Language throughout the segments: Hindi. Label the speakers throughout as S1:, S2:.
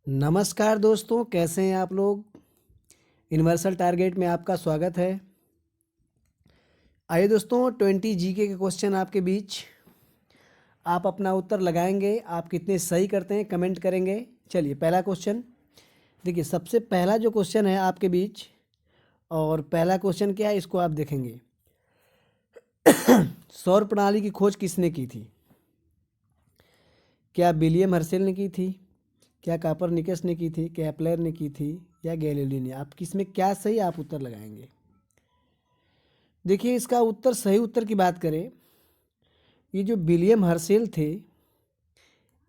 S1: नमस्कार दोस्तों, कैसे हैं आप लोग। यूनिवर्सल टारगेट में आपका स्वागत है। आइए दोस्तों, 20 जीके के क्वेश्चन आपके बीच। आप अपना उत्तर लगाएंगे। आप कितने सही करते हैं कमेंट करेंगे। चलिए पहला क्वेश्चन देखिए। सबसे पहला जो क्वेश्चन है आपके बीच, और पहला क्वेश्चन क्या है इसको आप देखेंगे। सौर प्रणाली की खोज किसने की थी? क्या विलियम हर्शेल ने की थी, क्या कापरनिकस ने की थी, केपलर ने की थी, या गैलीलियो ने? आप किसमें क्या सही आप उत्तर लगाएंगे। देखिए, इसका उत्तर, सही उत्तर की बात करें, ये जो विलियम हर्शेल थे,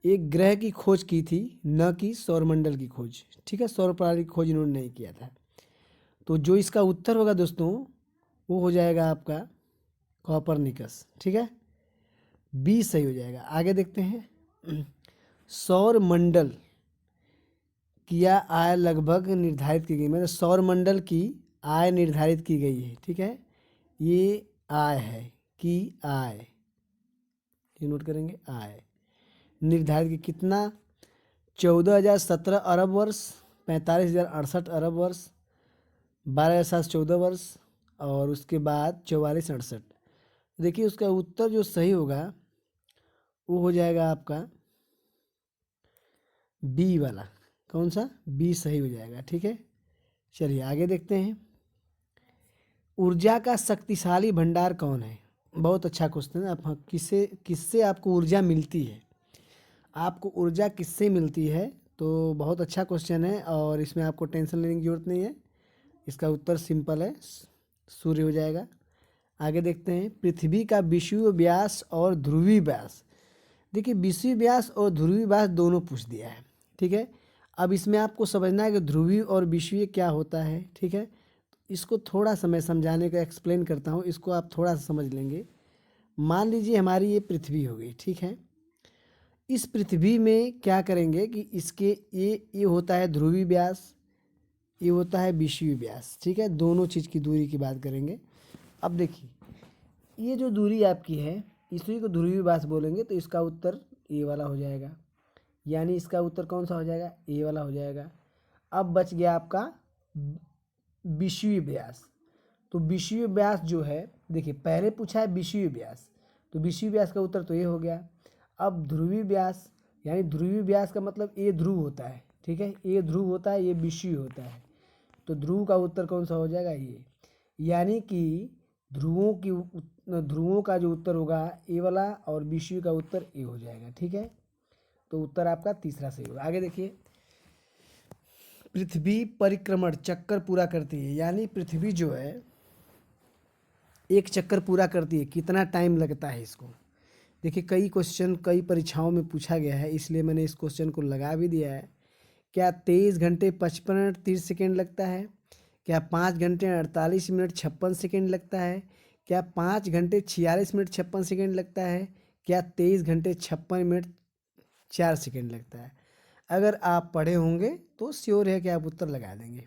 S1: एक ग्रह की खोज की थी, न कि सौरमंडल की खोज। ठीक है, सौर प्रणाली की खोज इन्होंने नहीं किया था। तो जो इसका उत्तर होगा दोस्तों, वो हो जाएगा आपका कॉपरनिकस। ठीक है, बी सही हो जाएगा। आगे देखते हैं। सौर मंडल की आय लगभग निर्धारित की गई, मतलब सौर मंडल की आय निर्धारित की गई है। ठीक है, ये आय है कि आय, ये नोट करेंगे। आय निर्धारित की कितना? 14,017 अरब वर्ष, 45,068 अरब वर्ष, 12,714 वर्ष, और उसके बाद 4468। देखिए, उसका उत्तर जो सही होगा वो हो जाएगा आपका बी वाला। कौन सा? बी सही हो जाएगा। ठीक है, चलिए आगे देखते हैं। ऊर्जा का शक्तिशाली भंडार कौन है? बहुत अच्छा क्वेश्चन है। आप किससे किससे आपको ऊर्जा मिलती है? आपको ऊर्जा किससे मिलती है? तो बहुत अच्छा क्वेश्चन है, और इसमें आपको टेंशन लेने की ज़रूरत नहीं है। इसका उत्तर सिंपल है, सूर्य हो जाएगा। आगे देखते हैं। पृथ्वी का विषुवीय व्यास और ध्रुवीय व्यास। देखिए, विषुवीय व्यास और ध्रुवीय व्यास दोनों पूछ दिया है। ठीक है, अब इसमें आपको समझना है कि ध्रुवीय और विषुवीय क्या होता है। ठीक है, इसको थोड़ा सा मैं समझाने का एक्सप्लेन करता हूँ, इसको आप थोड़ा सा समझ लेंगे। मान लीजिए हमारी ये पृथ्वी हो गई। ठीक है, इस पृथ्वी में क्या करेंगे कि इसके ये होता है ध्रुवीय व्यास, ये होता है विषुवीय व्यास। ठीक है, दोनों चीज़ की दूरी की बात करेंगे। अब देखिए, ये जो दूरी आपकी है, इसी को ध्रुवीय व्यास बोलेंगे, तो इसका उत्तर ए वाला हो जाएगा। यानी इसका उत्तर कौन सा हो जाएगा? ए वाला हो जाएगा। अब बच गया आपका विषुवीय व्यास। तो विषुवीय व्यास जो है, देखिए पहले पूछा है विषुवीय व्यास, तो विषुवीय व्यास का उत्तर तो ये हो गया। अब ध्रुवीय व्यास, यानी ध्रुवीय व्यास का मतलब ए ध्रुव होता है। ठीक है, ए ध्रुव होता है, ये विषुवीय होता है। तो ध्रुव का उत्तर कौन सा हो जाएगा? ये। यानी कि ध्रुवों का जो उत्तर होगा ए वाला, और विषुवीय का उत्तर ए हो जाएगा। ठीक है, तो उत्तर आपका तीसरा सही होगा। आगे देखिए। पृथ्वी परिक्रमण चक्कर पूरा करती है, यानी पृथ्वी जो है एक चक्कर पूरा करती है, कितना टाइम लगता है इसको? देखिए, कई क्वेश्चन कई परीक्षाओं में पूछा गया है, इसलिए मैंने इस क्वेश्चन को लगा भी दिया है। क्या 23 घंटे 55 मिनट 30 सेकेंड लगता है? क्या 5 घंटे 48 मिनट 56 सेकेंड लगता है? क्या 5 घंटे 46 मिनट 56 सेकेंड लगता है? क्या 23 घंटे 56 मिनट 4 सेकेंड लगता है? अगर आप पढ़े होंगे तो श्योर है कि आप उत्तर लगा देंगे।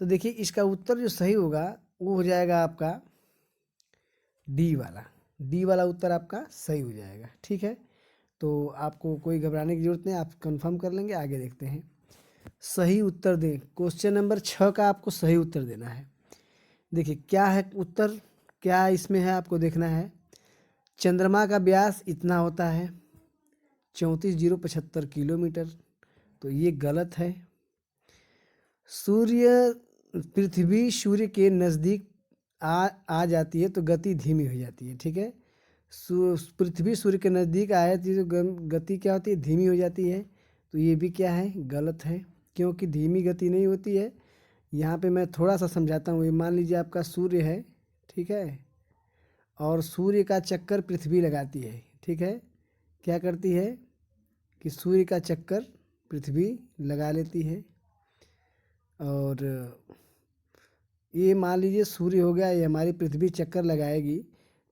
S1: तो देखिए, इसका उत्तर जो सही होगा वो हो जाएगा आपका डी वाला। डी वाला उत्तर आपका सही हो जाएगा। ठीक है, तो आपको कोई घबराने की ज़रूरत नहीं, आप कंफर्म कर लेंगे। आगे देखते हैं। सही उत्तर दें। क्वेश्चन नंबर 6 का आपको सही उत्तर देना है। देखिए क्या है उत्तर, क्या इसमें है आपको देखना है। चंद्रमा का व्यास इतना होता है, 34,075 किलोमीटर, तो ये गलत है। पृथ्वी सूर्य के नज़दीक आ जाती है तो गति धीमी हो जाती है। ठीक है, पृथ्वी सूर्य के नज़दीक आए तो गति क्या होती है? धीमी हो जाती है। तो ये भी क्या है? गलत है, क्योंकि धीमी गति नहीं होती है। यहाँ पे मैं थोड़ा सा समझाता हूँ। ये मान लीजिए आपका सूर्य है, ठीक है, और सूर्य का चक्कर पृथ्वी लगाती है। ठीक है, क्या करती है कि सूर्य का चक्कर पृथ्वी लगा लेती है। और ये मान लीजिए सूर्य हो गया, ये हमारी पृथ्वी चक्कर लगाएगी,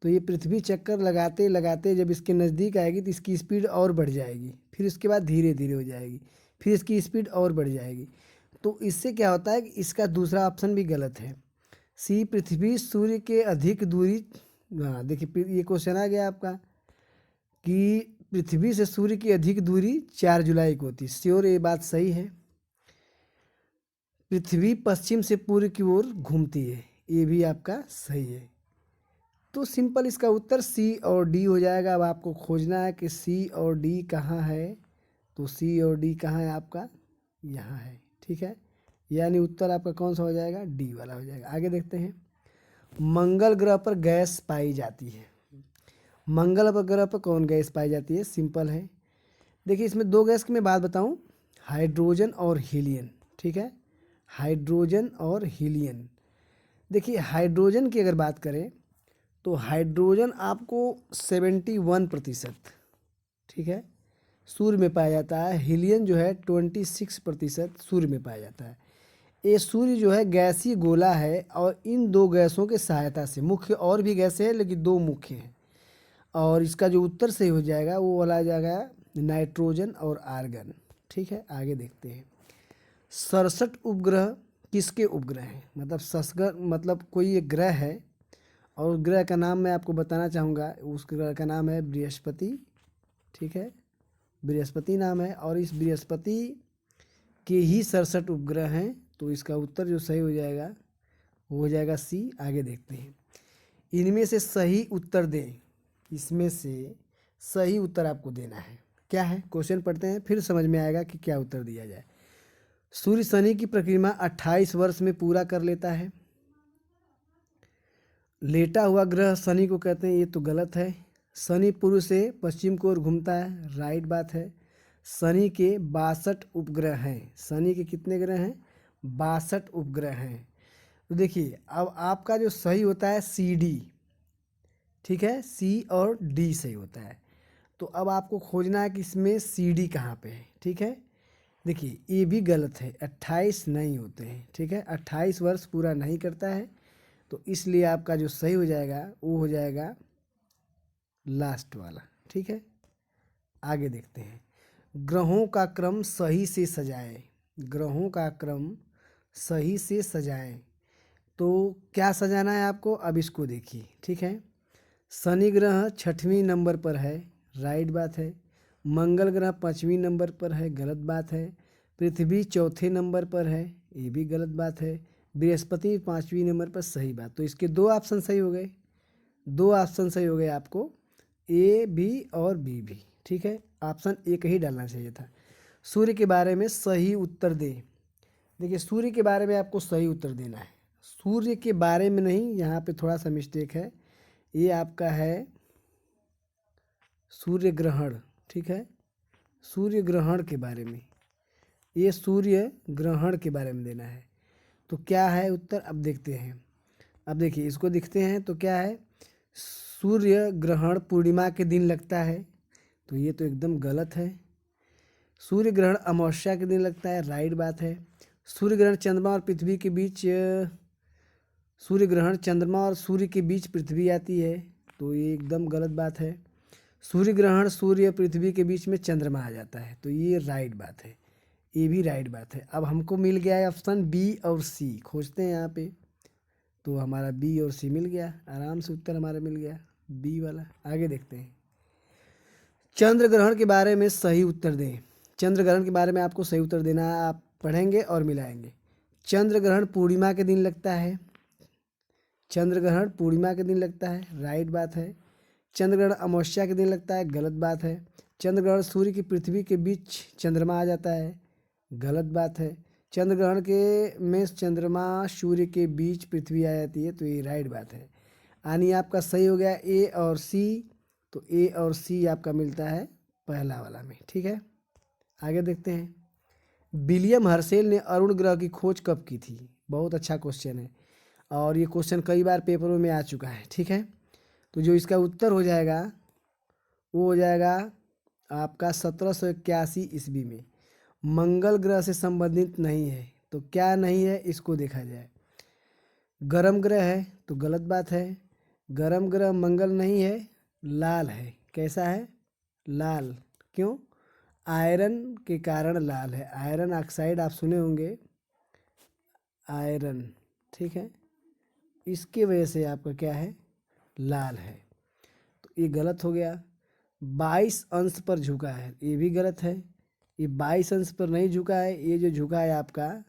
S1: तो ये पृथ्वी चक्कर लगाते लगाते जब इसके नज़दीक आएगी तो इसकी स्पीड और बढ़ जाएगी, फिर उसके बाद धीरे धीरे हो जाएगी, फिर इसकी स्पीड और बढ़ जाएगी। तो इससे क्या होता है कि इसका दूसरा ऑप्शन भी गलत है। सी, पृथ्वी सूर्य के अधिक दूरी। हाँ देखिए, ये क्वेश्चन आ गया आपका कि पृथ्वी से सूर्य की अधिक दूरी 4 जुलाई को होती है। श्योर, ये बात सही है। पृथ्वी पश्चिम से पूर्व की ओर घूमती है, ये भी आपका सही है। तो सिंपल इसका उत्तर सी और डी हो जाएगा। अब आपको खोजना है कि सी और डी कहाँ है। तो सी और डी कहाँ है आपका, यहाँ है, ठीक है। यानी उत्तर आपका कौन सा हो जाएगा, डी वाला हो जाएगा। आगे देखते हैं। मंगल ग्रह पर गैस पाई जाती है। मंगल ग्रह पर कौन गैस पाई जाती है, सिंपल है। देखिए इसमें दो गैस की मैं बात बताऊं, हाइड्रोजन और हीलियम, ठीक है। हाइड्रोजन और हीलियम। देखिए हाइड्रोजन की अगर बात करें तो हाइड्रोजन आपको 71%, ठीक है, सूर्य में पाया जाता है। हीलियम जो है 26% सूर्य में पाया जाता है। ये सूर्य जो है गैसीय गोला है और इन दो गैसों के सहायता से, मुख्य और भी गैसें हैं लेकिन दो मुख्य हैं, और इसका जो उत्तर सही हो जाएगा वो वाला आ जाएगा नाइट्रोजन और आर्गन, ठीक है। आगे देखते हैं। 67 उपग्रह किसके उपग्रह हैं, मतलब ससगर मतलब कोई एक ग्रह है और उस ग्रह का नाम मैं आपको बताना चाहूँगा। उस ग्रह का नाम है बृहस्पति, ठीक है, बृहस्पति नाम है। और इस बृहस्पति के ही 67 उपग्रह हैं। तो इसका उत्तर जो सही हो जाएगा वो हो जाएगा सी। आगे देखते हैं। इनमें से सही उत्तर दें, इसमें से सही उत्तर आपको देना है। क्या है, क्वेश्चन पढ़ते हैं फिर समझ में आएगा कि क्या उत्तर दिया जाए। सूर्य शनि की परिक्रमा 28 वर्ष में पूरा कर लेता है। लेटा हुआ ग्रह शनि को कहते हैं, ये तो गलत है। शनि पूर्व से पश्चिम की ओर घूमता है, राइट बात है। शनि के 62 उपग्रह हैं। शनि के कितने ग्रह हैं, 62 उपग्रह हैं। तो देखिए अब आपका जो सही होता है सी डी, ठीक है, सी और डी सही होता है। तो अब आपको खोजना है कि इसमें सी डी कहाँ पे है, ठीक है। देखिए ये भी गलत है, 28 नहीं होते हैं, ठीक है, 28 वर्ष पूरा नहीं करता है। तो इसलिए आपका जो सही हो जाएगा वो हो जाएगा लास्ट वाला, ठीक है। आगे देखते हैं। ग्रहों का क्रम सही से सजाएं। ग्रहों का क्रम सही से सजाएं। तो क्या सजाना है आपको, अब इसको देखिए, ठीक है। शनि ग्रह 6वें नंबर पर है, राइट बात है। मंगल ग्रह 5वें नंबर पर है, गलत बात है। पृथ्वी 4थे नंबर पर है, ये भी गलत बात है। बृहस्पति 5वें नंबर पर, सही बात। तो इसके दो ऑप्शन सही हो गए, दो ऑप्शन सही हो गए आपको, ए बी और बी भी, ठीक है। ऑप्शन एक ही डालना चाहिए था। सूर्य के बारे में सही उत्तर दें। देखिए सूर्य के बारे में आपको सही उत्तर देना है। सूर्य के बारे में नहीं, यहाँ पे थोड़ा सा मिस्टेक है। ये आपका है सूर्य ग्रहण, ठीक है, सूर्य ग्रहण के बारे में, ये सूर्य ग्रहण के बारे में देना है। तो क्या है उत्तर, अब देखते हैं। अब देखिए इसको देखते हैं तो क्या है, सूर्य ग्रहण पूर्णिमा के दिन लगता है, तो ये तो एकदम गलत है। सूर्य ग्रहण अमावस्या के दिन लगता है, राइट बात है। सूर्य ग्रहण चंद्रमा और पृथ्वी के बीच, सूर्य ग्रहण चंद्रमा और सूर्य के बीच पृथ्वी आती है, तो ये एकदम गलत बात है। सूर्य ग्रहण सूर्य पृथ्वी के बीच में चंद्रमा आ जाता है, तो ये राइट बात है, ये भी राइट बात है। अब हमको मिल गया है ऑप्शन बी और सी, खोजते हैं यहाँ पे। तो हमारा बी और सी मिल गया, आराम से उत्तर हमारा मिल गया बी वाला। आगे देखते हैं। चंद्र ग्रहण के बारे में सही उत्तर दें। चंद्र ग्रहण के बारे में आपको सही उत्तर देना है, आप पढ़ेंगे और मिलाएंगे। चंद्र ग्रहण पूर्णिमा के दिन लगता है, चंद्र ग्रहण पूर्णिमा के दिन लगता है, राइट बात है। चंद्र ग्रहण अमावस्या के दिन लगता है, गलत बात है। चंद्र ग्रहण सूर्य की पृथ्वी के बीच चंद्रमा आ जाता है, गलत बात है। चंद्र ग्रहण के में चंद्रमा सूर्य के बीच पृथ्वी आ जाती है, तो ये राइट बात है। यानी आपका सही हो गया ए और सी। तो ए और सी आपका मिलता है पहला वाला में, ठीक है। आगे देखते हैं। विलियम हर्शेल ने अरुण ग्रह की खोज कब की थी, बहुत अच्छा क्वेश्चन है और ये क्वेश्चन कई बार पेपरों में आ चुका है, ठीक है। तो जो इसका उत्तर हो जाएगा वो हो जाएगा आपका 1781 ईस्वी में। मंगल ग्रह से संबंधित नहीं है, तो क्या नहीं है इसको देखा जाए। गर्म ग्रह है, तो गलत बात है। गर्म ग्रह मंगल नहीं है, लाल है। कैसा है, लाल, क्यों, आयरन के कारण लाल है। आयरन ऑक्साइड आप सुने होंगे, आयरन, ठीक है, इसके वजह से आपका क्या है, लाल है। तो ये गलत हो गया। 22 अंश पर झुका है, ये भी गलत है। ये 22 अंश पर नहीं झुका है, ये जो झुका है आपका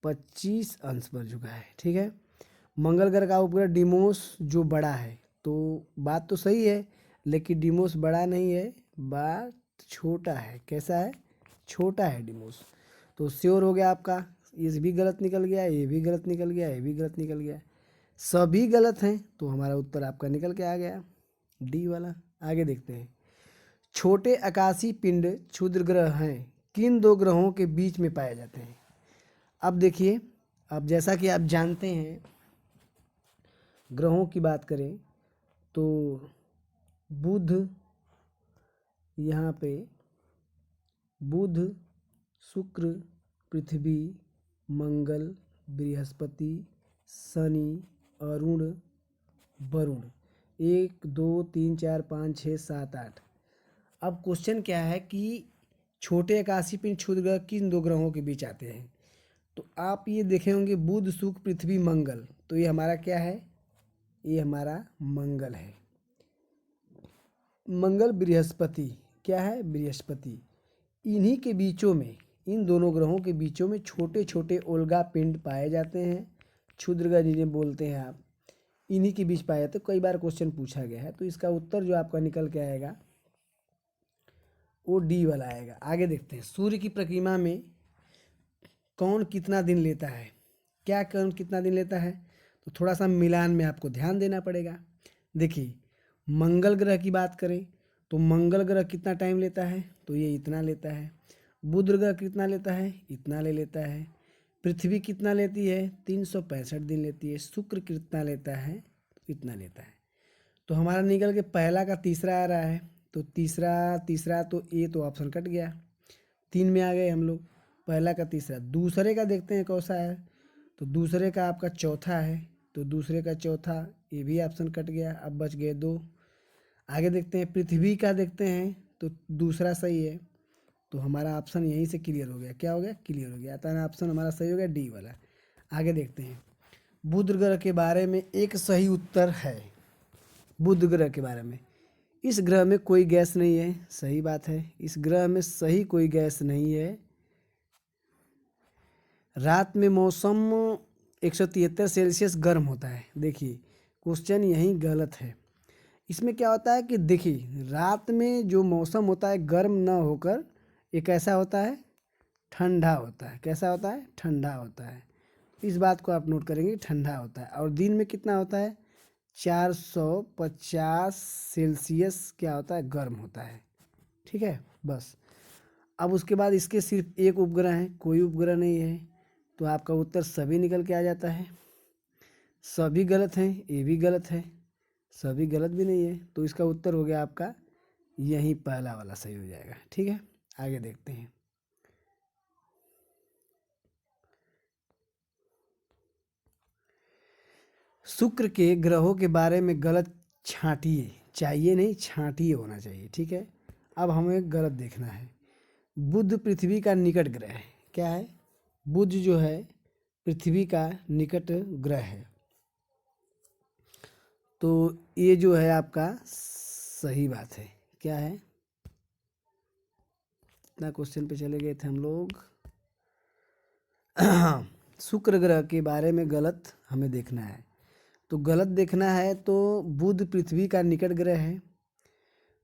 S1: 25 अंश पर झुका है, ठीक है। मंगल ग्रह का उपग्रह डिमोस जो बड़ा है, तो बात तो सही है, लेकिन डिमोस बड़ा नहीं है, बात छोटा है। कैसा है? छोटा है डिमोस। तो श्योर हो गया आपका, ये भी गलत निकल गया, ये भी गलत निकल गया, ये भी गलत निकल गया, सभी गलत हैं। तो हमारा उत्तर आपका निकल के आ गया डी वाला। आगे देखते हैं। छोटे आकाशीय पिंड क्षुद्र ग्रह हैं, किन दो ग्रहों के बीच में पाए जाते हैं? अब देखिए, अब जैसा कि आप जानते हैं, ग्रहों की बात करें तो बुध, यहाँ पे बुध, शुक्र, पृथ्वी, मंगल, बृहस्पति, शनि, अरुण, वरुण, 1 2 3 4 5 6 7 8। अब क्वेश्चन क्या है कि छोटे आकाशीय पिंड क्षुद्र ग्रह किन दो ग्रहों के बीच आते हैं? तो आप ये देखे होंगे बुध, शुक्र, पृथ्वी, मंगल, तो ये हमारा क्या है? ये हमारा मंगल है। मंगल, बृहस्पति, क्या है? बृहस्पति। इन्हीं के बीचों में, इन दोनों ग्रहों के बीचों में छोटे छोटे उल्का पिंड पाए जाते हैं, क्षुद्र ग्रह जिन्हें बोलते हैं आप, इन्हीं के बीच पाए जाते हैं। कई बार क्वेश्चन पूछा गया है, तो इसका उत्तर जो आपका निकल के आएगा वो डी वाला आएगा। आगे देखते हैं। सूर्य की परिक्रमा में कौन कितना दिन लेता है? क्या कौन कितना दिन लेता है? तो थोड़ा सा मिलान में आपको ध्यान देना पड़ेगा। देखिए, मंगल ग्रह की बात करें तो मंगल ग्रह कितना टाइम लेता है? तो ये इतना लेता है। बुध ग्रह कितना लेता है? इतना ले लेता है। पृथ्वी कितना लेती है? 365 दिन लेती है। शुक्र कितना लेता है? इतना लेता है। तो हमारा निकल के पहला का तीसरा आ रहा है, तो तीसरा तो ये तो ऑप्शन कट गया, 3 में आ गए हम लोग। पहला का तीसरा। दूसरे का देखते हैं कैसा है, तो दूसरे का आपका चौथा है, तो दूसरे का चौथा, ये भी ऑप्शन कट गया, अब बच गए 2। आगे देखते हैं। पृथ्वी का देखते हैं तो दूसरा सही है, तो हमारा ऑप्शन यहीं से क्लियर हो गया। क्या हो गया? क्लियर हो गया। आता है ऑप्शन हमारा सही हो गया, डी वाला। आगे देखते हैं। बुध ग्रह के बारे में एक सही उत्तर है। बुध ग्रह के बारे में, इस ग्रह में कोई गैस नहीं है, सही बात है। इस ग्रह में सही कोई गैस नहीं है। रात में मौसम 173 सेल्सियस गर्म होता है। देखिए, क्वेश्चन यहीं गलत है। इसमें क्या होता है कि देखिए, रात में जो मौसम होता है गर्म ना होकर ये कैसा होता है? ठंडा होता है। कैसा होता है? ठंडा होता है। इस बात को आप नोट करेंगे, ठंडा होता है। और दिन में कितना होता है? 450 सेल्सियस क्या होता है? गर्म होता है। ठीक है, बस। अब उसके बाद इसके सिर्फ एक उपग्रह है, कोई उपग्रह नहीं है, तो आपका उत्तर सभी निकल के आ जाता है। सभी गलत हैं, ये भी गलत है, सभी गलत भी नहीं है, तो इसका उत्तर हो गया आपका यही पहला वाला सही हो जाएगा। ठीक है, आगे देखते हैं। शुक्र के ग्रहों के बारे में गलत छांटिए, चाहिए नहीं, छांटिए होना चाहिए। ठीक है, अब हमें गलत देखना है। बुध पृथ्वी का निकट ग्रह है। क्या है? बुध जो है पृथ्वी का निकट ग्रह है, तो ये जो है आपका सही बात है। क्या है? इतना क्वेश्चन पे चले गए थे हम लोग। शुक्र ग्रह के बारे में गलत हमें देखना है, तो गलत देखना है तो बुध पृथ्वी का निकट ग्रह है।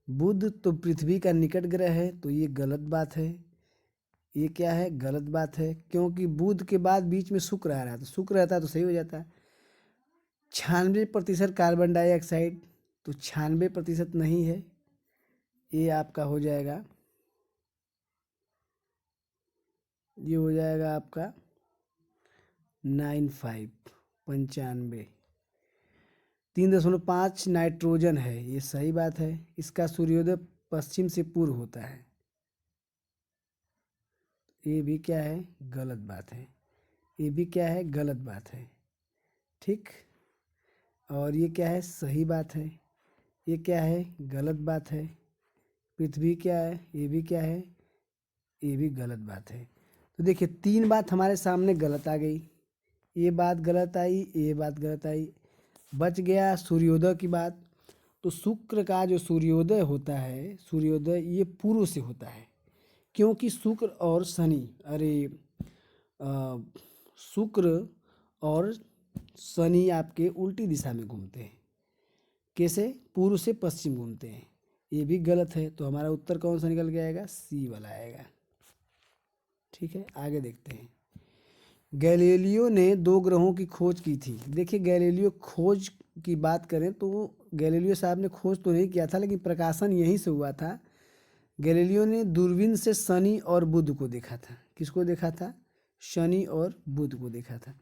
S1: बुध तो पृथ्वी का निकट ग्रह है, तो ये गलत बात है। ये क्या है? गलत बात है, क्योंकि बुध के बाद बीच में शुक्र आ रहा है, तो शुक्र रहता है तो सही हो जाता है। 96% कार्बन डाइऑक्साइड, तो 96% नहीं है, ये आपका हो जाएगा, ये हो जाएगा आपका 95, 95। 3.5 नाइट्रोजन है, ये सही बात है। इसका सूर्योदय पश्चिम से पूर्व होता है, ये भी क्या है? गलत बात है। ये भी क्या है? गलत बात है। ठीक, और ये क्या है? सही बात है। ये क्या है? गलत बात है। पृथ्वी क्या है? ये भी क्या है? ये भी गलत बात है। तो देखिए, 3 बात हमारे सामने गलत आ गई, ये बात गलत आई, ये बात गलत आई, बच गया सूर्योदय की बात। तो शुक्र का जो सूर्योदय होता है, सूर्योदय ये पूर्व से होता है, क्योंकि शुक्र और शनि, शुक्र और शनि आपके उल्टी दिशा में घूमते हैं। कैसे? पूर्व से पश्चिम घूमते हैं। ये भी गलत है, तो हमारा उत्तर कौन सा निकल के आएगा? सी वाला आएगा। ठीक है, आगे देखते हैं। गैलीलियो ने 2 ग्रहों की खोज की थी। देखिए, गैलीलियो खोज की बात करें तो गैलीलियो साहब ने खोज तो नहीं किया था, लेकिन प्रकाशन यहीं से हुआ था। गैलीलियो ने दूरबीन से शनि और बुध को देखा था। किसको देखा था? शनि और बुध को देखा था।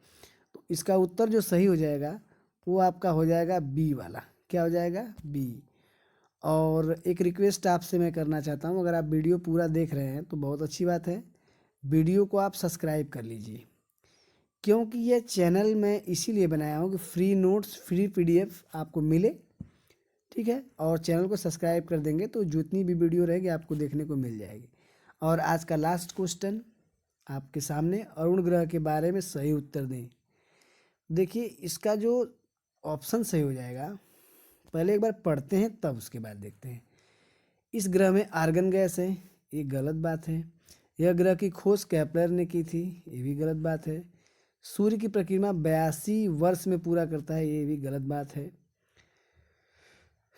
S1: तो इसका उत्तर जो सही हो जाएगा वो आपका हो जाएगा बी वाला। क्या हो जाएगा? बी। और एक रिक्वेस्ट आपसे मैं करना चाहता हूँ, अगर आप वीडियो पूरा देख रहे हैं तो बहुत अच्छी बात है, वीडियो को आप सब्सक्राइब कर लीजिए, क्योंकि ये चैनल मैं इसीलिए बनाया हूँ कि फ्री नोट्स, फ्री पीडीएफ आपको मिले। ठीक है, और चैनल को सब्सक्राइब कर देंगे तो जितनी भी वीडियो रहेगी आपको देखने को मिल जाएगी। और आज का लास्ट क्वेश्चन आपके सामने, अरुण ग्रह के बारे में सही उत्तर दें। देखिए, इसका जो ऑप्शन सही हो जाएगा, पहले एक बार पढ़ते हैं तब उसके बाद देखते हैं। इस ग्रह में आर्गन गैस है, ये गलत बात है। यह ग्रह की खोज केपलर ने की थी, ये भी गलत बात है। सूर्य की परिक्रमा 82 वर्ष में पूरा करता है, ये भी गलत बात है।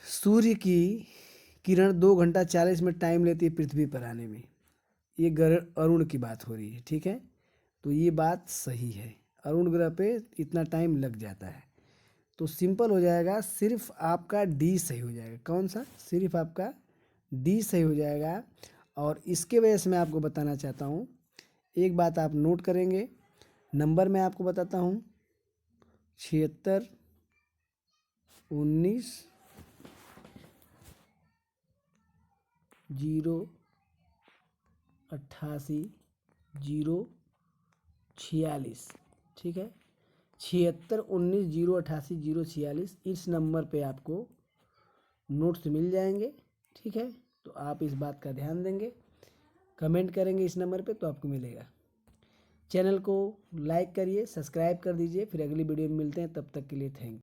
S1: सूर्य की किरण 2 घंटा 40 मिनट टाइम लेती है पृथ्वी पर आने में, ये ग्रह अरुण की बात हो रही है। ठीक है, तो ये बात सही है, अरुण ग्रह पे इतना टाइम लग जाता है। तो सिंपल हो जाएगा, सिर्फ आपका डी सही हो जाएगा। कौन सा? सिर्फ आपका डी सही हो जाएगा। और इसके वजह से मैं आपको बताना चाहता हूँ, एक बात आप नोट करेंगे, नंबर मैं आपको बताता हूँ, 76 19 0 88 0 46। ठीक है, 76 19 0 88 0 46, इस नंबर पे आपको नोट्स मिल जाएंगे। ठीक है, तो आप इस बात का ध्यान देंगे, कमेंट करेंगे इस नंबर पे तो आपको मिलेगा। चैनल को लाइक करिए, सब्सक्राइब कर दीजिए। फिर अगली वीडियो में मिलते हैं, तब तक के लिए थैंक यू।